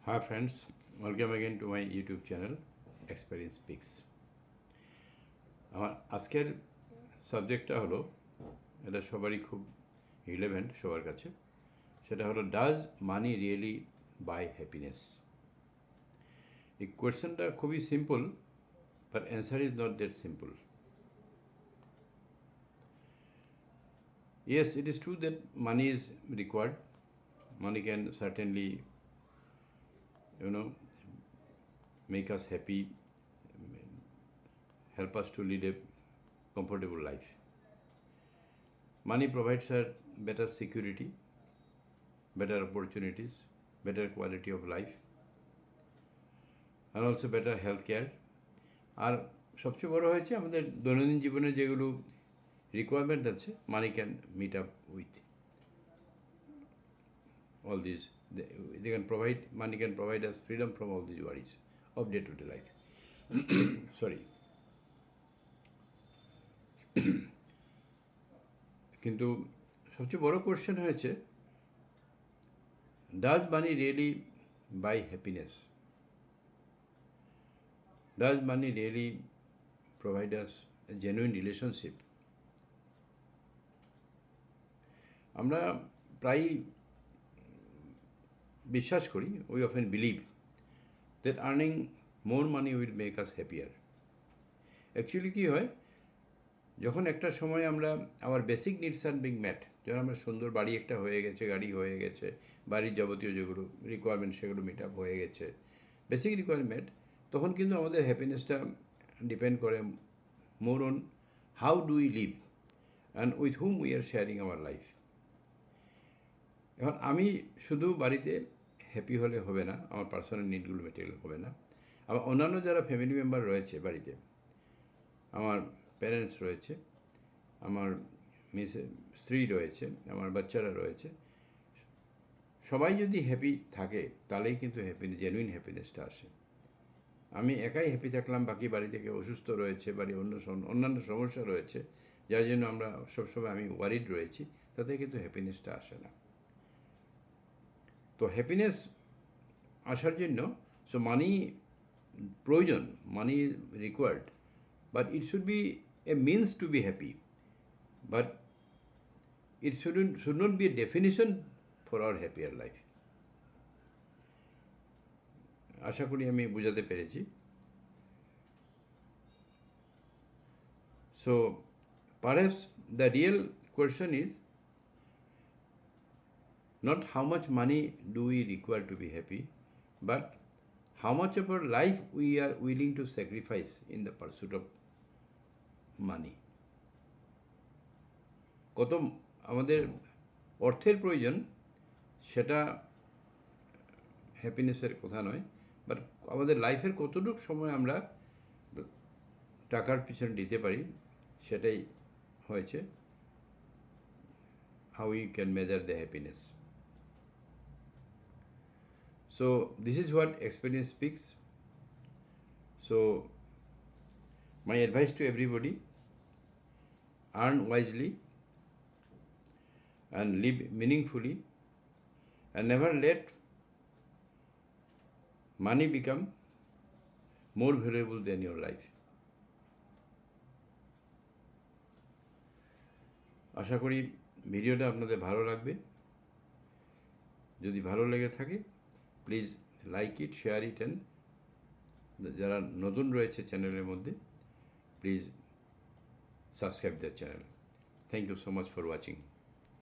Hi friends, welcome again to my YouTube channel Experience Speaks. আমার আজকের সাবজেক্টটা হলো, এটা সবারই খুব রিলেভেন্ট সবার কাছে, সেটা হলো does money really buy happiness. এই কোয়েশ্চেনটা খুবই simple, but answer is not that simple. Yes, it is true that money is required. Money can certainly, make us happy, help us to lead a comfortable life. Money provides a better security, better opportunities, better quality of life, and also better health care. আর সবচেয়ে বড় হয়েছে আমাদের দৈনন্দিন জীবনে যেগুলো requirement আছে, money can meet up with all these. They can provide, money can provide us freedom from all these worries of day-to-day life. Sorry. কিন্তু সবচেয়ে বড় কোয়েশ্চেন হয়েছে, does money really buy happiness? Does money really provide us a genuine relationship? আমরা প্রায়ই বিশ্বাস করি, we often believe that earning more money will make us happier. Actually কী হয়, যখন একটা সময় আমরা আমার বেসিক নিডস আর বিং ম্যাট, যখন আমরা সুন্দর বাড়ি একটা হয়ে গেছে, গাড়ি হয়ে গেছে, বাড়ির যাবতীয় যেগুলো রিকোয়ারমেন্ট সেগুলো মিট আপ হয়ে গেছে, বেসিক রিকোয়ারমেন্ট, তখন কিন্তু আমাদের হ্যাপিনেসটা ডিপেন্ড করে more on how do we live and with hmm we are sharing our life. এখন আমি শুধু বাড়িতে হ্যাপি হলে হবে না, আমার পার্সোনাল নিডগুলো মেটে হবে না, আমার অন্যান্য যারা ফ্যামিলি মেম্বার রয়েছে বাড়িতে, আমার প্যারেন্টস রয়েছে, আমার স্ত্রী রয়েছে, আমার বাচ্চারা রয়েছে, সবাই যদি হ্যাপি থাকে তাহলেই কিন্তু জেনুইন হ্যাপিনেসটা আসে। আমি একাই হ্যাপি থাকলাম, বাকি বাড়ি থেকে অসুস্থ রয়েছে, বাড়ি অন্যান্য সমস্যা রয়েছে, যার জন্য আমরা সবসময় আমি ওয়ারিড রয়েছি, তাতে কিন্তু হ্যাপিনেসটা আসে না। তো হ্যাপিনেস আসার জন্য মানি প্রয়োজন, মানি required, but it should be a means to be happy, but it should not be a definition for our happier life. আশা করি আমি বোঝাতে পেরেছি। So perhaps the real question is not how much money do we require to be happy, but how much of our life we are willing to sacrifice in the pursuit of মানি। কত আমাদের অর্থের প্রয়োজন, সেটা হ্যাপিনেসের কথা নয়, but আমাদের লাইফের কতটুকু সময় আমরা টাকার পিছনে দিতে পারি, সেটাই হয়েছে how you can measure the happiness. So this is what experience speaks. So my advice to everybody, earn wisely and live meaningfully, and never let money become more valuable than your life. আশা করি ভিডিওটা আপনাদের ভালো লাগবে। যদি ভালো লেগে থাকে, please like it, share it, and যারা নতুন রয়েছে চ্যানেলের মধ্যে, please subscribe the channel. Thank you so much for watching.